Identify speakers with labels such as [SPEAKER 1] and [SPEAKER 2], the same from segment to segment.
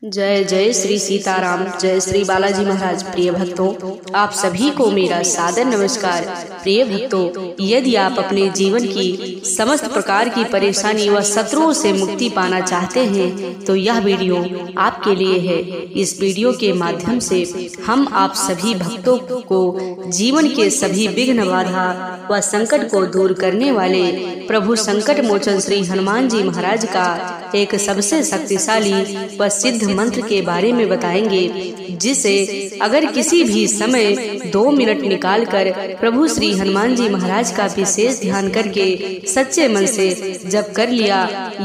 [SPEAKER 1] जय जय श्री सीताराम, जय श्री बालाजी महाराज। प्रिय भक्तों, आप सभी को मेरा सादर नमस्कार। प्रिय भक्तों, यदि आप अपने जीवन की समस्त प्रकार की परेशानी व शत्रुओं से मुक्ति पाना चाहते हैं तो यह वीडियो आपके लिए है। इस वीडियो के माध्यम से हम आप सभी भक्तों को जीवन के सभी विघ्न बाधा व संकट को दूर करने वाले प्रभु संकट मोचन श्री हनुमान जी महाराज का एक सबसे शक्तिशाली व सिद्ध मंत्र के बारे में बताएंगे, जिसे अगर किसी भी समय 2 मिनट निकालकर प्रभु श्री हनुमान जी महाराज का विशेष ध्यान करके सच्चे मन से जप कर लिया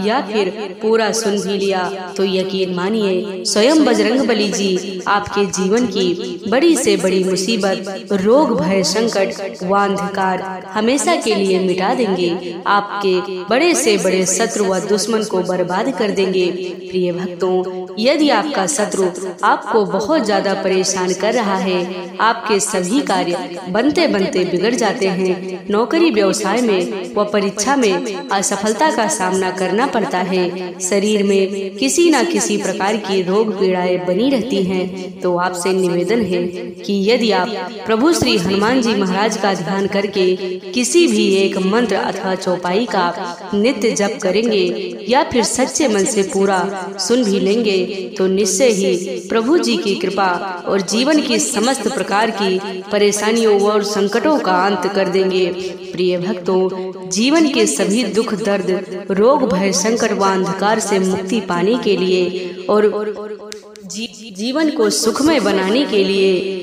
[SPEAKER 1] या फिर पूरा सुन भी लिया तो यकीन मानिए स्वयं बजरंगबली जी आपके जीवन की बड़ी से बड़ी मुसीबत, रोग, भय, संकट व अंधकार हमेशा के लिए मिटा देंगे। आपके बड़े से बड़े शत्रु व दुश्मन को बर्बाद कर देंगे। प्रिय भक्तों, यदि आपका शत्रु आपको बहुत ज्यादा परेशान कर रहा है, आपके सभी कार्य बनते बनते बिगड़ जाते हैं, नौकरी व्यवसाय में व परीक्षा में असफलता का सामना करना पड़ता है, शरीर में किसी न किसी प्रकार की रोग पीड़ाएं बनी रहती हैं, तो आपसे निवेदन है कि यदि आप प्रभु श्री हनुमान जी महाराज का ध्यान करके किसी भी एक मंत्र अथवा चौपाई का नित्य जप करेंगे या फिर सच्चे मन से पूरा सुन भी लेंगे तो निश्चय ही प्रभु जी की कृपा और जीवन की समस्त प्रकार की परेशानियों और संकटों का अंत कर देंगे। प्रिय भक्तों, जीवन के सभी दुख, दर्द, रोग, भय, संकट व अंधकार से मुक्ति पाने के लिए और जीवन को सुखमय बनाने के लिए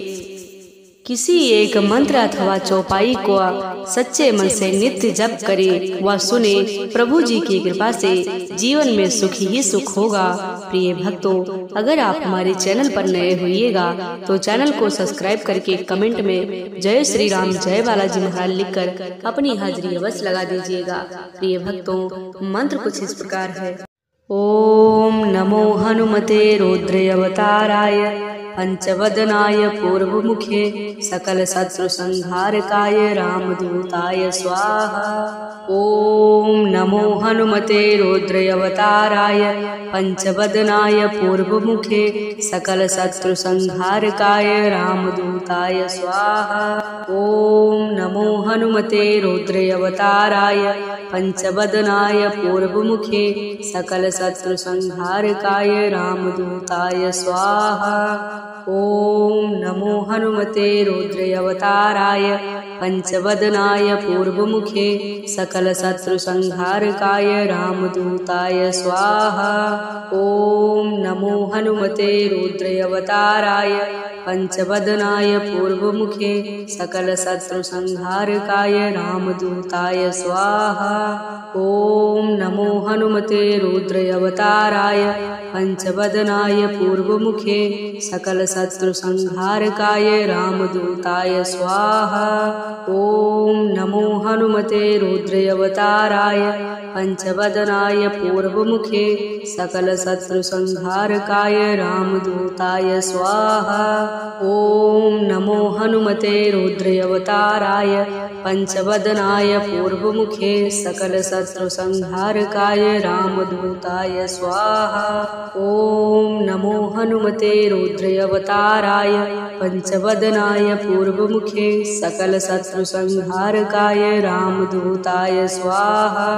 [SPEAKER 1] किसी एक मंत्र अथवा चौपाई को सच्चे मन से नित्य जप करे व सुने। प्रभु जी की कृपा से जीवन में सुख ही सुख होगा। प्रिय भक्तों, अगर आप हमारे चैनल पर नए होइएगा तो चैनल को सब्सक्राइब करके कमेंट में जय श्री राम, जय बालाजी महाराज लिखकर अपनी हाजिरी अवश्य लगा दीजिएगा। प्रिय भक्तों, मंत्र कुछ इस प्रकार है। ओम नमो हनुमते रौद्र अवताराय पंचवदनाय पूर्वमुखे सकल शत्रु संहारकाय रामदूताय स्वाहा। ओम नमो हनुमते रौद्र अवताराय पंचवदनाय पूर्वमुखे सकल शत्रु संहारकाय रामदूताय स्वाहा। ओम नमो हनुमते रौद्र अवताराय पंचवदनाय पूर्वमुखे सकल शत्रु संहारकाय रामदूताय स्वाहा। ओम नमो हनुमते रौद्र अवताराय पंचवदनाय पूर्वमुखे सकल शत्रु संहारकाय रामदूताय स्वाहा। ओम नमो हनुमते रौद्र अवताराय पंचवदनाय पूर्वमुखे सकल शत्रु संहारकाय रामदूताय स्वाहा। ओम नमो हनुमते रौद्र अवताराय पंचवदनाय पूर्वमुखे सकल शत्रु संहारकाय रामदूताय स्वाहा। ओम नमो हनुमते रौद्र अवताराय पंचवदनाय पूर्वमुखे सकल शत्रु संहारकाय रामदूताय स्वाहा। ओम नमो हनुमते रौद्र अवताराय पंचवदनाय पूर्वमुखे सकल शत्रु संहारकाय रामदूताय स्वाहा। ओम नमो हनुमते रौद्र अवताराय पंचवदनाय पूर्वमुखे सकल शत्रु संहारकाय रामदूताय स्वाहा।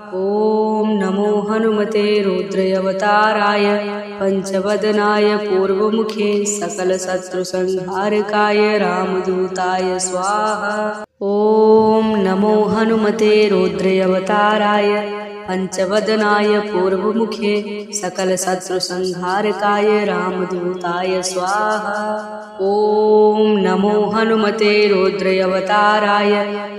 [SPEAKER 1] ओम नमो हनुमते रौद्र अवताराय पंचवदनाय पूर्वमुखे सकल शत्रु संहारकाय रामदूताय स्वाहा। ओम नमो हनुमते रौद्र अवताराय पंचवदनाय पूर्वमुखे सकल शत्रु संहारकाय रामदूताय स्वाहा। ओम नमो हनुमते रौद्र अवताराय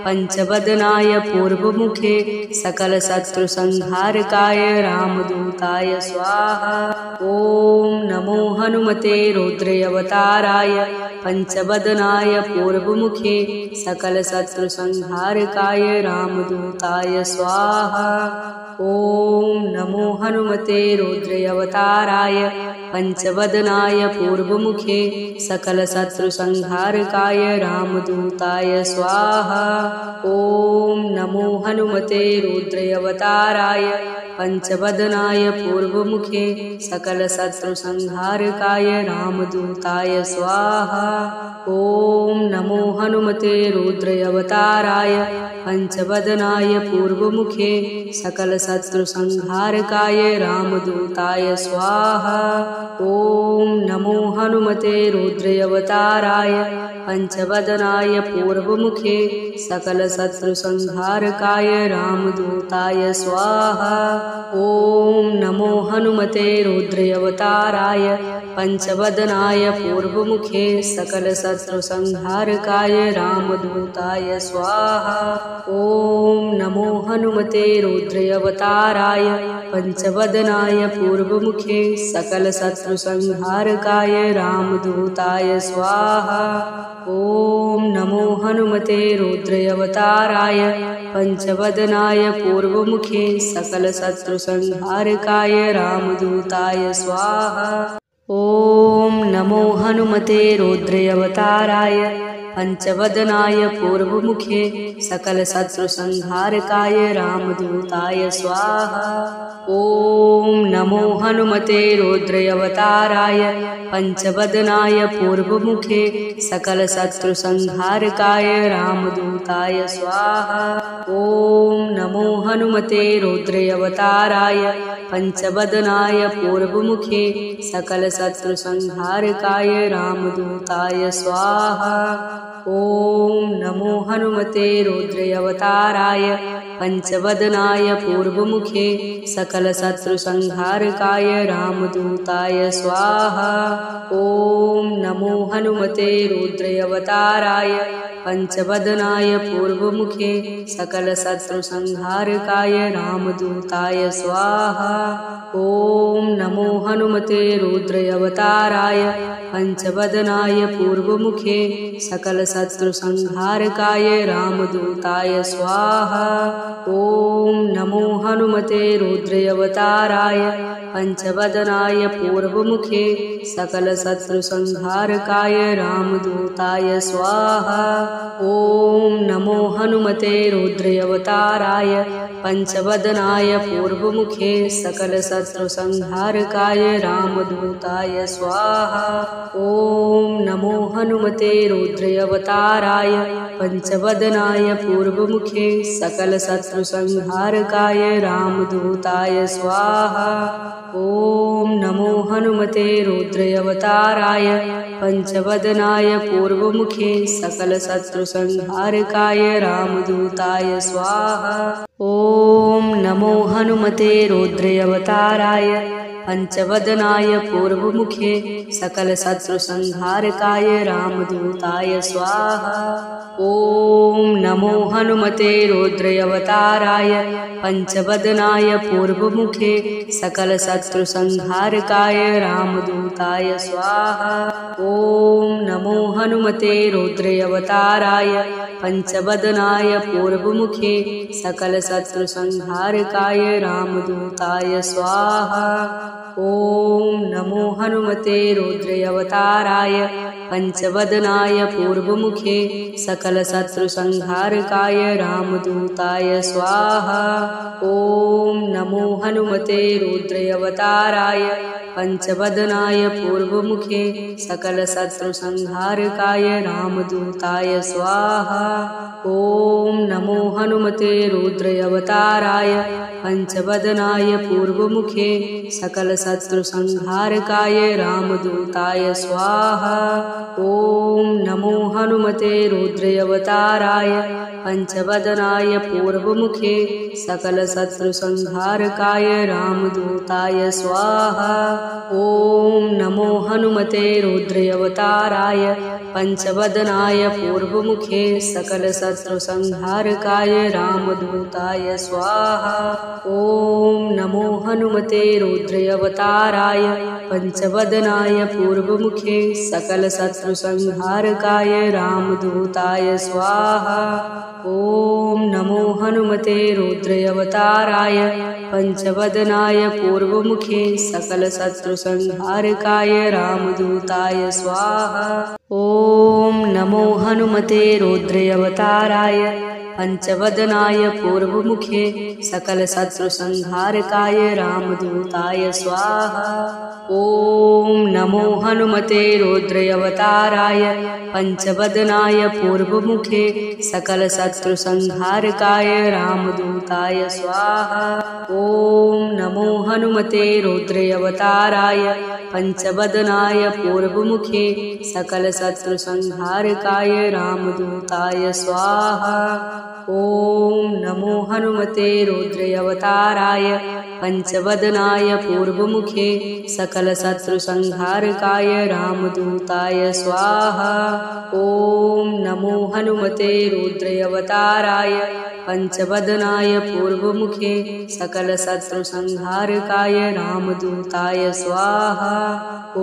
[SPEAKER 1] पंचवदनाय पूर्वमुखे सकल शत्रु संहारकाय रामदूताय स्वाहा। ओम नमो हनुमते रौद्र अवताराय पंचवदनाय पूर्वमुखे सकल शत्रु संहारकाय रामदूताय स्वाहा। ओम नमो हनुमते रौद्र अवताराय पंचवदनाय पूर्वमुखे सकल शत्रु संहारकाय रामदूताय स्वाहा। ओम नमो हनुमते रौद्र अवताराय पंचवदनाय पूर्वमुखे सकलशत्रुसंहारकाय रामदूताय स्वाहा। ॐ नमो हनुमते रुद्रावताराय पंचवदनाय पूर्वमुखे सकलशत्रुसंहारकाय रामदूताय स्वाहा। ॐ नमो हनुमते रुद्रावताराय पंचवदनाय पूर्वमुखे सकलशत्रुसंहारकाय रामदूताय स्वाहा। ॐ नमो हनुमते रुद्रावताराय पंचवदनाय पूर्वमुखे सकलशत्रुसंहारकाय रामदूताय स्वाहा। ॐ नमो हनुमते रुद्रावताराय पंचवदनाय पूर्वमुखे सकलशत्रुसंहारकाय रामदूताय स्वाहा। ॐ नमो हनुमते रुद्रावताराय पंचवदनाय पूर्वमुखे सकलशत्रुसंहारकाय रामदूताय स्वाहा। ॐ नमो हनुमते रुद्रावताराय पंचवदनाय पूर्वमुखे सकलशत्रुसंहारकाय रामदूताय स्वाहा। ॐ नमो हनुमते रुद्रावताराय पंचवदनाय पूर्वमुखे सकलशत्रुसंहारकाय रामदूताय स्वाहा। ॐ नमो हनुमते रुद्रावताराय पंचवदनाय पूर्वमुखे सकलशत्रुसंहारकाय रामदूताय स्वाहा। ॐ नमो हनुमते रुद्रावताराय पंचवदनाय पूर्वमुखे सकलशत्रुसंहारकाय रामदूताय स्वाहा। ॐ नमो हनुमते रुद्रावताराय पंचवदनाय पूर्वमुखे सकलशत्रुसंहारकाय रामदूताय स्वाहा। ॐ नमो हनुमते रुद्रावताराय पंचवदनाय पूर्वमुखे सकलशत्रुसंहारकाय रामदूताय स्वाहा। ॐ नमो हनुमते रुद्रावताराय पंचवदनाय पूर्वमुखे सकलशत्रुसंहारकाय रामदूताय स्वाहा। ॐ नमो हनुमते रुद्रावताराय पंचवदनाय पूर्वमुखे सकलशत्रुसंहारकाय रामदूताय स्वाहा। ॐ नमो हनुमते रुद्रावताराय पंचवदनाय पूर्वमुखे सकलशत्रुसंहारकाय रामदूताय स्वाहा। ॐ नमो हनुमते रुद्रावताराय पंचवदनाय पूर्वमुखे सकलशत्रुसंहारकाय रामदूताय स्वाहा। ॐ नमो हनुमते रुद्रावताराय पंचवदनाय पूर्वमुखे सकलशत्रुसंहारकाय रामदूताय स्वाहा। ॐ नमो हनुमते रुद्रावताराय पंचवदनाय पूर्वमुखे सकलशत्रुसंहारकाय रामदूताय स्वाहा। ॐ नमो हनुमते रुद्रावताराय पंचवदनाय पूर्वमुखे सकलशत्रुसंहारकाय रामदूताय स्वाहा। ॐ नमो हनुमते रुद्रावताराय पंचवदनाय पूर्वमुखे सकलशत्रुसंहारकाय रामदूताय स्वाहा। ॐ नमो हनुमते रुद्रावताराय पंचवदनाय पूर्वमुखे सकलशत्रुसंहारकाय रामदूताय स्वाहा। ॐ नमो हनुमते रुद्रावताराय पंचवदनाय पूर्वमुखे सकलशत्रुसंहारकाय रामदूताय स्वाहा। ॐ नमो हनुमते रुद्रावताराय पंचवदनाय पूर्वमुखे सकलशत्रुसंहारकाय रामदूताय स्वाहा। ॐ नमो हनुमते रुद्रावताराय पंचवदनाय पूर्वमुखे सकलशत्रुसंहारकाय रामदूताय स्वाहा। ॐ नमो हनुमते रुद्रावताराय पंचवदनाय पूर्वमुखे सकलशत्रुसंहारकाय रामदूताय स्वाहा। ॐ नमो हनुमते रुद्रावताराय पंचवदनाय पूर्वमुखे सकलशत्रुसंहारकाय रामदूताय स्वाहा। ॐ नमो हनुमते रुद्रावताराय पंचवदनाय पूर्वमुखे सकलशत्रुसंहारकाय रामदूताय स्वाहा। ॐ नमो हनुमते रुद्रावताराय पंचवदनाय पूर्वमुखे सकलशत्रुसंहारकाय रामदूताय स्वाहा। ॐ नमो हनुमते रुद्रावताराय पंचवदनाय पूर्वमुखे सकलशत्रुसंहारकाय रामदूताय स्वाहा। ॐ नमो हनुमते रुद्रावताराय पंचवदनाय पूर्वमुखे सकलशत्रुसंहारकाय रामदूताय स्वाहा। ॐ नमो हनुमते रुद्रावताराय पंचवदनाय पूर्वमुखे सकलशत्रुसंहारकाय रामदूताय स्वाहा। ॐ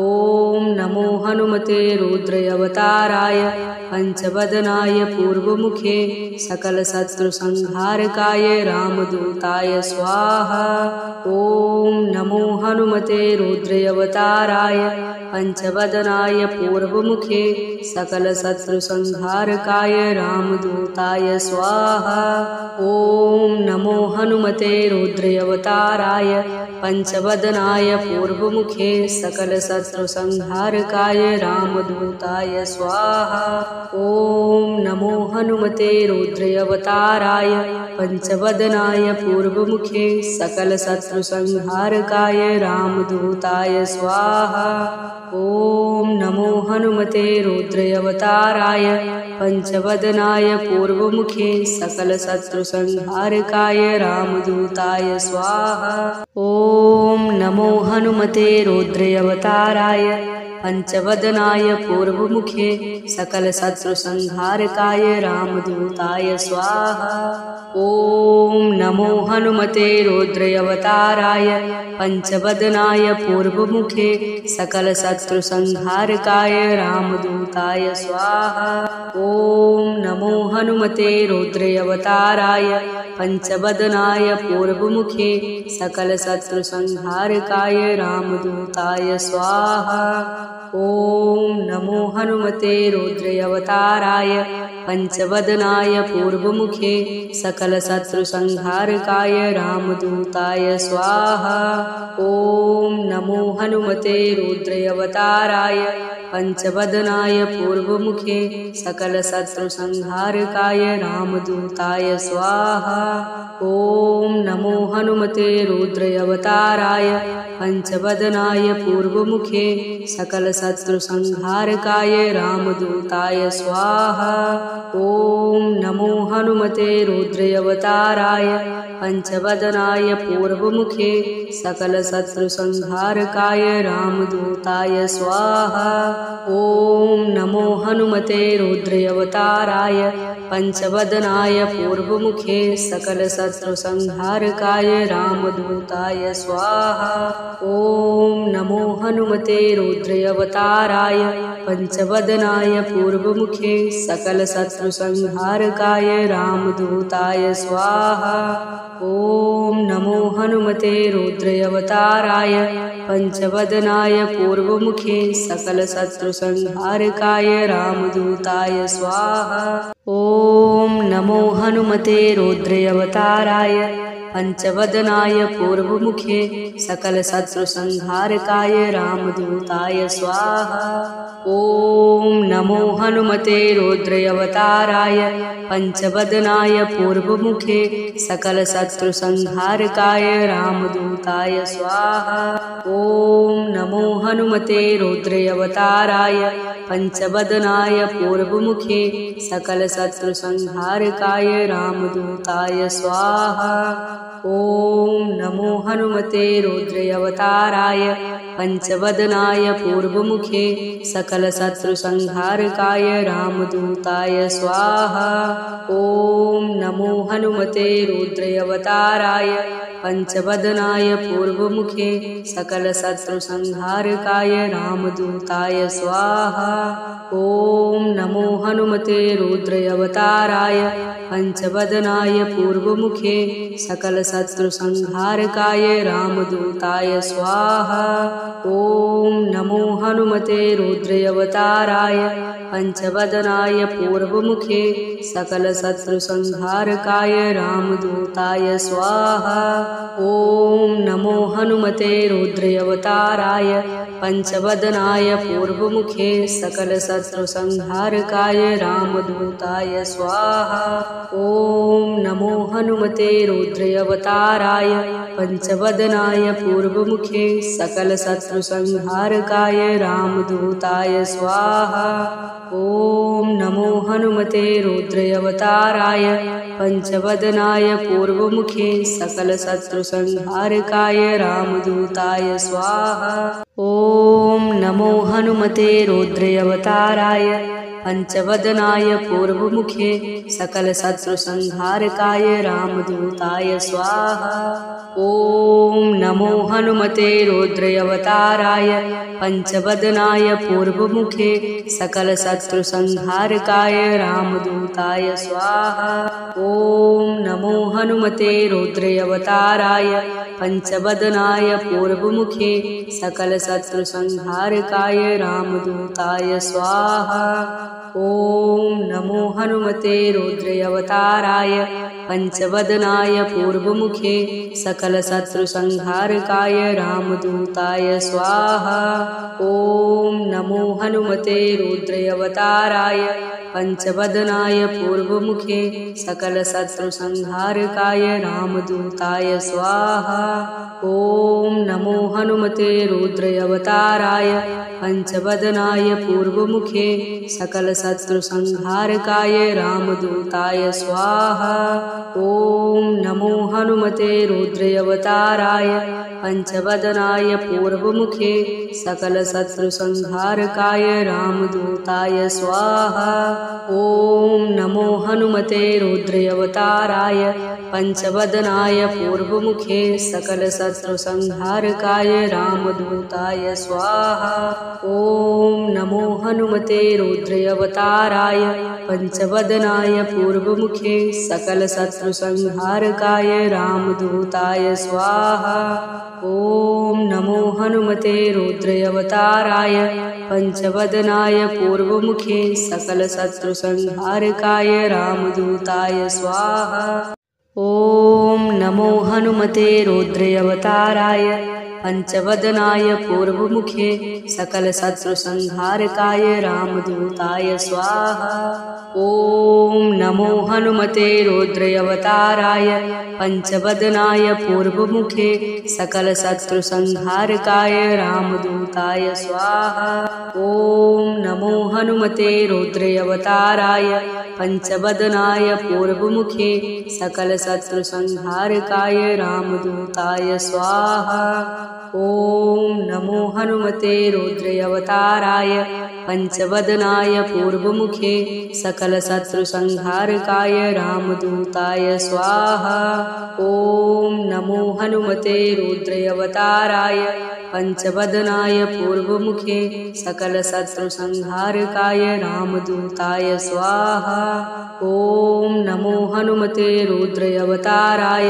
[SPEAKER 1] नमो हनुमते रुद्रावताराय पंचवदनाय पूर्वमुखे सकलशत्रुसंहारकाय रामदूताय स्वाहा। ॐ नमो हनुमते रुद्रावताराय पंचवदनाय पूर्वमुखे सकलशत्रुसंहारकाय रामदूताय स्वाहा। ॐ नमो हनुमते रुद्रावताराय पंचवदनाय पूर्वमुखे सकलशत्रुसंहारकाय रामदूताय स्वाहा। ॐ नमो हनुमते रुद्रावताराय पंचवदनाय पूर्वमुखे सकलशत्रुसंहारकाय रामदूताय स्वाहा। ॐ नमो हनुमते रुद्रावताराय पंचवदनाय पूर्वमुखे सकलशत्रुसंहारकाय रामदूताय स्वाहा। ॐ नमो हनुमते रुद्रावताराय पंचवदनाय पूर्वमुखे सकलशत्रुसंहारकाय रामदूताय स्वाहा। ॐ नमो हनुमते रुद्रावताराय पंचवदनाय पूर्वमुखे सकलशत्रुसंहारकाय रामदूताय स्वाहा। ॐ नमो हनुमते रुद्रावताराय पंचवदनाय पूर्वमुखे सकलशत्रुसंहारकाय रामदूताय स्वाहा। ॐ नमो हनुमते रुद्रावताराय पंचवदनाय पूर्वमुखे सकलशत्रुसंहारकाय रामदूताय स्वाहा। ॐ नमो हनुमते रुद्रावताराय पंचवदनाय पूर्वमुखे सकलशत्रुसंहारकाय रामदूताय स्वाहा। ॐ नमो हनुमते रुद्रावताराय पंचवदनाय पूर्वमुखे सकलशत्रुसंहारकाय रामदूताय स्वाहा। ॐ नमो हनुमते रुद्रावताराय पंचवदनाय पूर्वमुखे सकलशत्रुसंहारकाय रामदूताय स्वाहा। ॐ नमो हनुमते रुद्रावताराय पंचवदनाय पूर्वमुखे सकलशत्रुसंहारकाय रामदूताय स्वाहा। ॐ नमो हनुमते रुद्रावताराय पंचवदनाय पूर्वमुखे सकलशत्रुसंहारकाय रामदूताय स्वाहा। ॐ नमो हनुमते रुद्रावताराय पंचवदनाय पूर्वमुखे सकलशत्रुसंहारकाय रामदूताय स्वाहा। ॐ नमो हनुमते रुद्रावताराय पंचवदनाय पूर्वमुखे सकलशत्रुसंहारकाय रामदूताय स्वाहा। ॐ नमो हनुमते रुद्रावताराय पंचवदनाय पूर्वमुखे सकलशत्रुसंहारकाय रामदूताय स्वाहा। ॐ नमो हनुमते रुद्रावताराय पंचवदनाय पूर्वमुखे सकलशत्रुसंहारकाय रामदूताय स्वाहा। ॐ नमो हनुमते रुद्रावताराय पंचवदनाय पूर्वमुखे सकलशत्रुसंहारकाय रामदूताय स्वाहा। ॐ नमो हनुमते रुद्रावताराय पंचवदनाय पूर्वमुखे सकलशत्रुसंहारकाय रामदूताय स्वाहा। ॐ नमो हनुमते रुद्रावताराय पंचवदनाय पूर्वमुखे सकलशत्रुसंहारकाय रामदूताय स्वाहा। ॐ नमो हनुमते रुद्रावताराय पंचवदनाय पूर्वमुखे सकलशत्रुसंहारकाय रामदूताय स्वाहा। ॐ नमो हनुमते रुद्रावताराय पंचवदनाय पूर्वमुखे सकलशत्रुसंहारकाय रामदूताय स्वाहा। ॐ नमो हनुमते रुद्रावताराय पंचवदनाय पूर्वमुखे सकलशत्रुसंहारकाय रामदूताय स्वाहा। ॐ नमो हनुमते रुद्रावताराय पंचवदनाय पूर्वमुखे सकलशत्रुसंहारकाय रामदूताय स्वाहा। ॐ नमो हनुमते रुद्रावताराय पंचवदनाय पूर्वमुखे सकलशत्रुसंहारकाय रामदूताय स्वाहा। ॐ नमो हनुमते रुद्रावताराय पंचवदनाय पूर्वमुखे सकलशत्रुसंहारकाय रामदूताय स्वाहा। ॐ नमो हनुमते रुद्रावताराय पंचवदनाय पूर्वमुखे सकलशत्रुसंहारकाय रामदूताय स्वाहा। ॐ नमो हनुमते रुद्रावताराय पंचवदनाय पूर्वमुखे सकलशत्रुसंहारकाय रामदूताय स्वाहा। ॐ नमो हनुमते रुद्रावताराय पंचवदनाय पूर्वमुखे सकलशत्रुसंहारकाय रामदूताय स्वाहा। ॐ नमो हनुमते रुद्रावताराय पंचवदनाय पूर्वमुखे सकलशत्रुसंहारकाय रामदूताय स्वाहा। ॐ नमो हनुमते रुद्रावताराय पंचवदनाय पूर्वमुखे सकलशत्रुसंहारकाय रामदूताय स्वाहा। ॐ नमो हनुमते रुद्रावताराय पंचवदनाय पूर्वमुखे सकलशत्रुसंहारकाय रामदूताय स्वाहा। ॐ नमो हनुमते रुद्रावताराय पंचवदनाय पूर्वमुखे सकलशत्रुसंहारकाय रामदूताय स्वाहा। ॐ नमो हनुमते रुद्रावताराय पंचवदनाय पूर्वमुखे सकलशत्रुसंहारकाय रामदूताय स्वाहा। ॐ नमो हनुमते रुद्रावताराय पंचवदनाय पूर्वमुखे सकलशत्रुसंहारकाय रामदूताय स्वाहा। ॐ नमो हनुमते रुद्रावताराय पंचवदनाय पूर्वमुखे सकलशत्रुसंहारकाय रामदूताय स्वाहा। ॐ नमो हनुमते रुद्रावताराय पंचवदनाय पूर्वमुखे सकलशत्रुसंहारकाय रामदूताय स्वाहा। ॐ नमो हनुमते रुद्रावताराय पंचवदनाय पूर्वमुखे सकलशत्रुसंहारकाय रामदूताय स्वाहा। ॐ नमो हनुमते रुद्रावताराय पंचवदनाय पूर्वमुखे सकलशत्रुसंहारकाय रामदूताय स्वाहा। ॐ नमो हनुमते रुद्रावताराय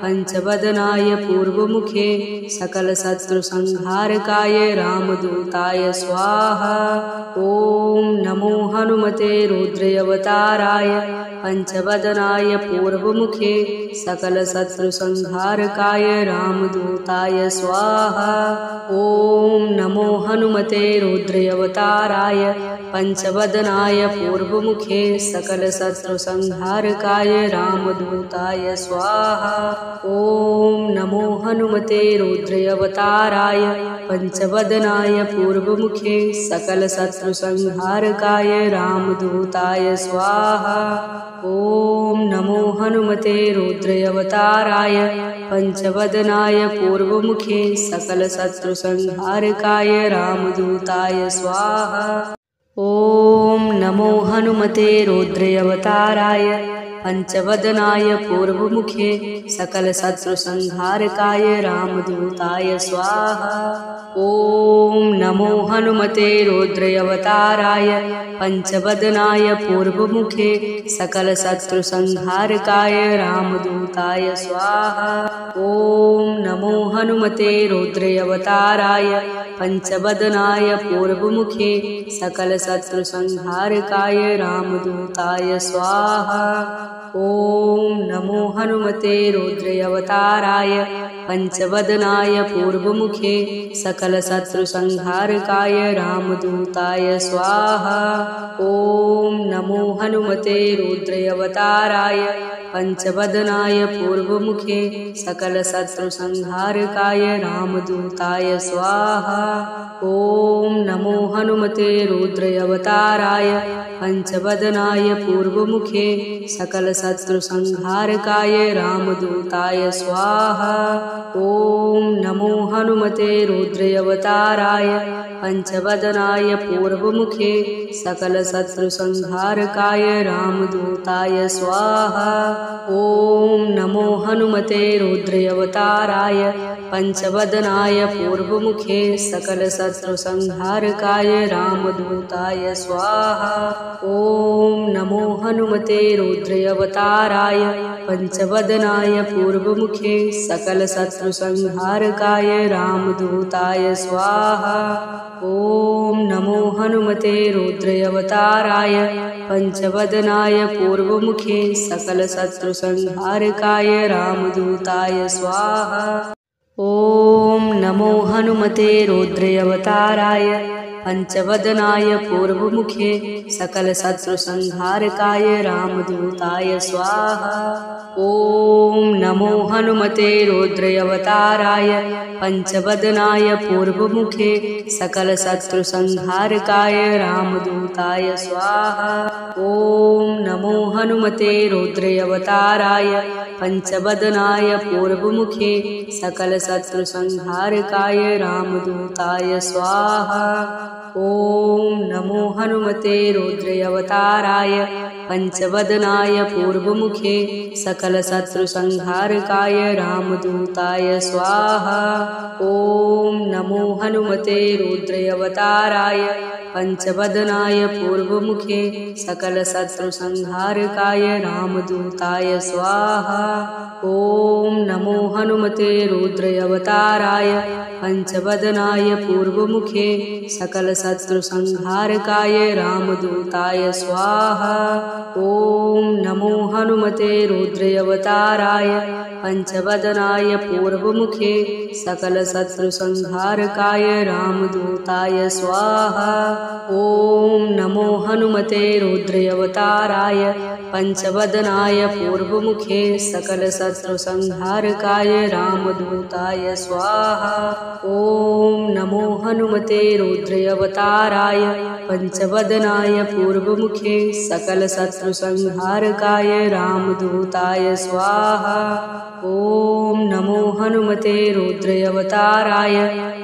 [SPEAKER 1] पंचवदनाय पूर्वमुखे सकलशत्रुसंहारकाय रामदूताय स्वाहा। ॐ नमो हनुमते रुद्रावताराय पंचवदनाय पूर्वमुखे सकलशत्रुसंहारकाय रामदूताय स्वाहा। ॐ नमो हनुमते रुद्रावताराय पंचवदनाय पूर्वमुखे सकलशत्रुसंहारकाय रामदूताय स्वाहा। ॐ नमो हनुमते रुद्रावताराय पंचवदनाय पूर्वमुखे सकलशत्रुसंहारकाय रामदूताय स्वाहा। ॐ नमो हनुमते रुद्रावताराय पंचवदनाय पूर्वमुखे सकलशत्रुसंहारकाय रामदूताय स्वाहा। ॐ नमो हनुमते रुद्रावताराय पंचवदनाय पूर्वमुखे सकलशत्रुसंहारकाय रामदूताय स्वाहा। ॐ नमो हनुमते रुद्रावताराय पंचवदनाय पूर्वमुखे सकलशत्रुसंहारकाय रामदूताय स्वाहा। ॐ नमो हनुमते रुद्रावताराय पंचवदनाय पूर्वमुखे सकलशत्रुसंहारकाय रामदूताय स्वाहा। ॐ नमो हनुमते रुद्रावताराय पंचवदनाय पूर्वमुखे सकलशत्रुसंहारकाय रामदूताय स्वाहा। ॐ नमो हनुमते रुद्रावताराय पंचवदनाय पूर्वमुखे सकलशत्रुसंहारकाय रामदूताय स्वाहा। ॐ नमो हनुमते रुद्रावताराय पंचवदनाय पूर्वमुखे सकलशत्रुसंहारकाय रामदूताय स्वाहा। ॐ नमो हनुमते रुद्रावताराय पंचवदनाय पूर्वमुखे सकलशत्रुसंहारकाय रामदूताय स्वाहा। ॐ नमो हनुमते रुद्रावताराय पंचवदनाय पूर्वमुखे सकलशत्रुसंहारकाय रामदूताय स्वाहा। ॐ नमो हनुमते रुद्रावताराय पंचवदनाय पूर्वमुखे सकलशत्रुसंहारकाय रामदूताय स्वाहा। ॐ नमो हनुमते रुद्रावताराय पंचवदनाय पूर्वमुखे सकलशत्रुसंहारकाय रामदूताय स्वाहा। ॐ नमो हनुमते रुद्रावताराय पंचवदनाय पूर्वमुखे सकलशत्रुसंहारकाय रामदूताय स्वाहा। ॐ नमो हनुमते रुद्रावताराय पंचवदनाय पूर्वमुखे सकलशत्रुसंहारकाय रामदूताय स्वाहा। ॐ नमो हनुमते रुद्रावताराय पंचवदनाय पूर्वमुखे सकलशत्रुसंहारकाय रामदूताय स्वाहा। ॐ नमो हनुमते रुद्रावताराय पंचवदनाय पूर्वमुखे सकलशत्रुसंहारकाय रामदूताय स्वाहा। ॐ नमो हनुमते रुद्रावताराय पंचवदनाय पूर्वमुखे सकलशत्रुसंहारकाय रामदूताय स्वाहा। ॐ नमो हनुमते रुद्रावताराय पंचवदनाय पूर्वमुखे सकलशत्रुसंहारकाय रामदूताय स्वाहा। ॐ नमो हनुमते रुद्रावताराय पंचवदनाय पूर्वमुखे सकलशत्रुसंहारकाय रामदूताय स्वाहा। ॐ नमो हनुमते रुद्रावताराय पंचवदनाय पूर्वमुखे सकलशत्रुसंहारकाय रामदूताय स्वाहा। ॐ नमो हनुमते रुद्रावताराय पंचवदनाय पूर्वमुखे सकलशत्रुसंहारकाय रामदूताय स्वाहा। ॐ नमो हनुमते रुद्रावताराय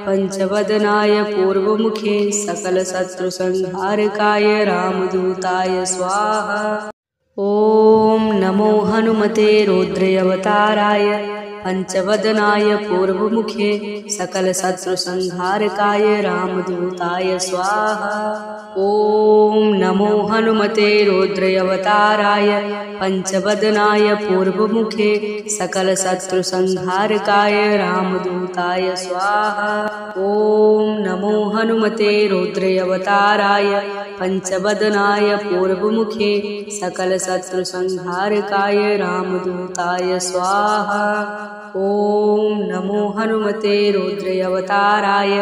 [SPEAKER 1] पंचवदनाय पूर्वमुखे सकलशत्रुसंहारकाय रामदूताय स्वाहा। ॐ नमो हनुमते रुद्रावताराय पंचवदनाय पूर्वमुखे सकलशत्रुसंहारकाय रामदूताय स्वाहा। ॐ नमो हनुमते रुद्रावताराय पंचवदनाय पूर्वमुखे सकलशत्रुसंहारकाय रामदूताय स्वाहा। ॐ नमो हनुमते रुद्रावताराय पंचवदनाय पूर्वमुखे सकलशत्रुसंहारकाय रामदूताय स्वाहा। ॐ नमो हनुमते रुद्रावताराय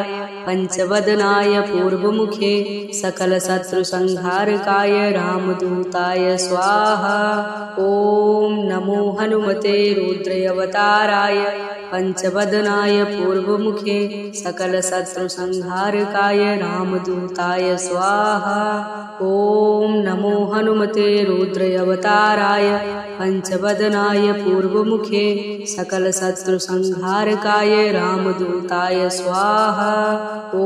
[SPEAKER 1] पंचवदनाय पूर्वमुखे सकलशत्रुसंहारकाय रामदूताय स्वाहा। ॐ नमो हनुमते रुद्रावताराय पंचवदनाय पूर्वमुखे सकलशत्रुसंहारकाय रामदूताय स्वाहा। ॐ नमो हनुमते रुद्रावताराय पंचवदनाय पूर्वमुखे सकलशत्रुसंहारकाय रामदूताय स्वाहा। ॐ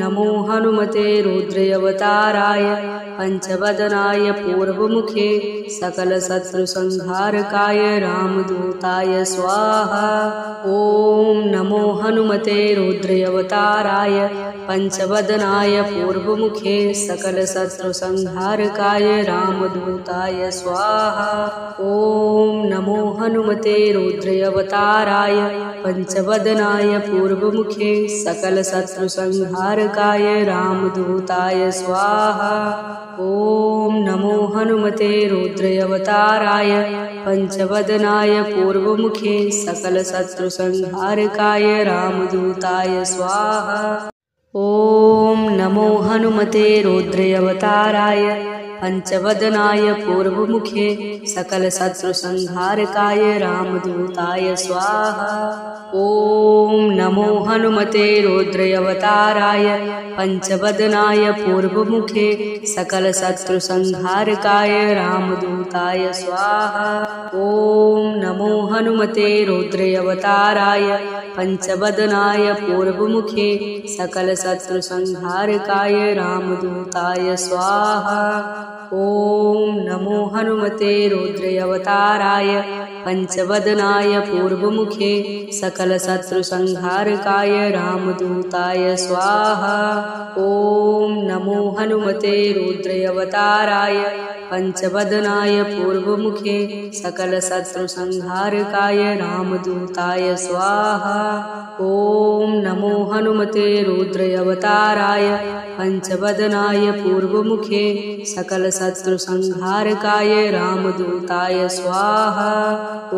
[SPEAKER 1] नमो हनुमते रुद्रावताराय पंचवदनाय पूर्वमुखे सकलशत्रुसंहारकाय रामदूताय स्वाहा। ॐ नमो हनुमते रुद्रावताराय पंचवदनाय पूर्वमुखे सकलशत्रुसंहारकाय रामदूताय स्वाहा। ॐ नमो हनुमते रुद्रावताराय पंचवदनाय पूर्वमुखे सकलशत्रुसंहारकाय रामदूताय स्वाहा। ॐ नमो हनुमते रुद्रावताराय पंचवदनाय पूर्वमुखे सकलशत्रुसंहारकाय रामदूताय स्वाहा। ॐ नमो हनुमते रुद्रावताराय पंचवदनाय पूर्वमुखे सकलशत्रुसंहारकाय रामदूताय स्वाहा। ॐ नमो हनुमते रुद्रावताराय पंचवदनाय पूर्वमुखे सकलशत्रुसंहारकाय रामदूताय स्वाहा। ॐ नमो हनुमते रुद्रावताराय पंचवदनाय पूर्वमुखे सकलशत्रुसंहारकाय रामदूताय स्वाहा। ॐ नमो हनुमते रुद्रावताराय पंचवदनाय पूर्वमुखे सकलशत्रुसंहारकाय रामदूताय स्वाहा। ॐ नमो हनुमते रुद्रावताराय पंचवदनाय पूर्वमुखे सकलशत्रुसंहारकाय रामदूताय स्वाहा। ॐ नमो हनुमते रुद्रावताराय पंचवदनाय पूर्वमुखे सकलशत्रुसंहारकाय रामदूताय स्वाहा। ॐ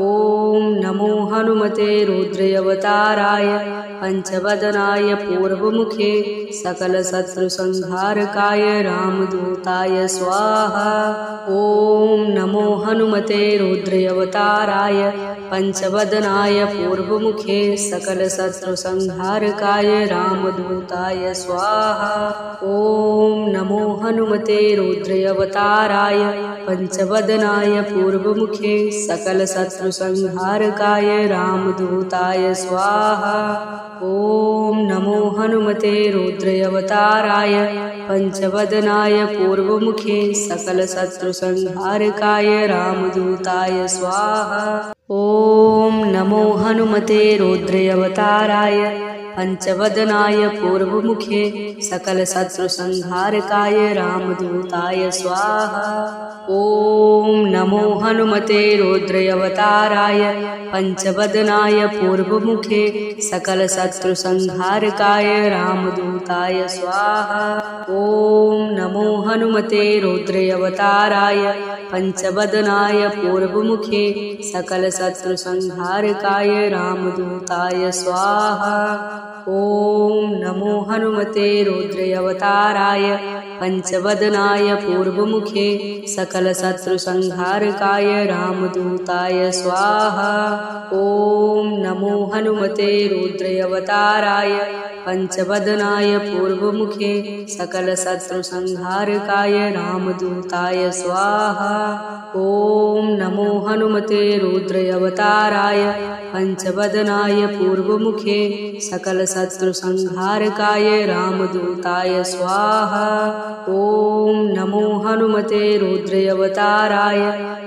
[SPEAKER 1] नमो हनुमते रुद्रावताराय पंचवदनाय पूर्वमुखे सकलशत्रुसंहारकाय रामदूताय स्वाहा। ॐ नमो हनुमते रुद्रावताराय पंचवदनाय पूर्वमुखे सकलशत्रुसंहारकाय रामदूताय स्वाहा। ॐ नमो हनुमते रुद्रावताराय पंचवदनाय पूर्वमुखे सकलशत्रुसंहारकाय रामदूताय स्वाहा। ॐ नमो हनुमते रुद्रावताराय पंचवदनाय पूर्वमुखे सकलशत्रुसंहारकाय रामदूताय स्वाहा। ॐ नमो हनुमते रुद्रावताराय पंचवदनाय पूर्वमुखे सकलशत्रुसंहारकाय रामदूताय स्वाहा। ॐ नमो हनुमते रुद्रावताराय पंचवदनाय पूर्वमुखे सकलशत्रुसंहारकाय रामदूताय स्वाहा। ॐ नमो हनुमते रुद्रावताराय पंचवदनाय पूर्वमुखे सकलशत्रुसंहारकाय रामदूताय स्वाहा। ॐ नमो हनुमते रुद्रावताराय पंचवदनाय पूर्वमुखे सकलशत्रुसंहारकाय रामदूताय स्वाहा। ॐ नमो हनुमते रुद्रावताराय पंचवदनाय पूर्वमुखे सकलशत्रुसंहारकाय रामदूताय स्वाहा। ॐ नमो हनुमते रुद्रावताराय पंचवदनाय पूर्वमुखे सकलशत्रुसंहारकाय रामदूताय स्वाहा। ॐ नमो हनुमते रुद्रावताराय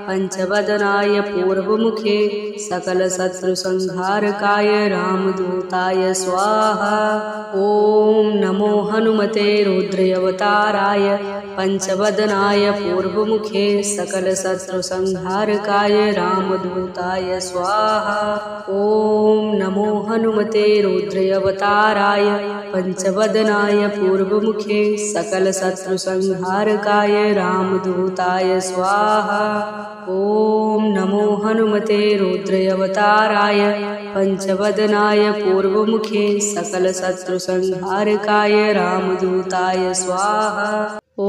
[SPEAKER 1] पंचवदनाय पूर्वमुखे सकलशत्रुसंहारकाय रामदूताय स्वाहा। ॐ नमो हनुमते रुद्रावताराय पंचवदनाय पूर्वमुखे सकलशत्रुसंहारकाय रामदूताय स्वाहा। ॐ नमो हनुमते रुद्रावताराय पंचवदनाय पूर्वमुखे सकलशत्रुसंहारकाय रामदूताय स्वाहा। ॐ नमो हनुमते रुद्रावताराय पंचवदनाय पूर्वमुखे सकलशत्रुसंहारकाय रामदूताय स्वाहा। ॐ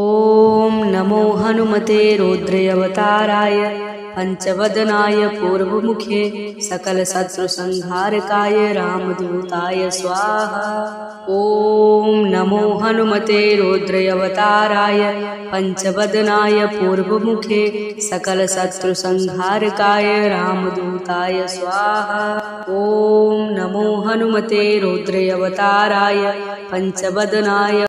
[SPEAKER 1] नमो हनुमते रुद्रावताराय पंचवदनाय पूर्वमुखे सकलशत्रुसंहारकाय रामदूताय स्वाहा। ॐ नमो हनुमते रुद्रावताराय पंचवदनाय पूर्वमुखे सकलशत्रुसंहारकाय रामदूताय स्वाहा। ॐ नमो हनुमते रुद्रावताराय पंचवदनाय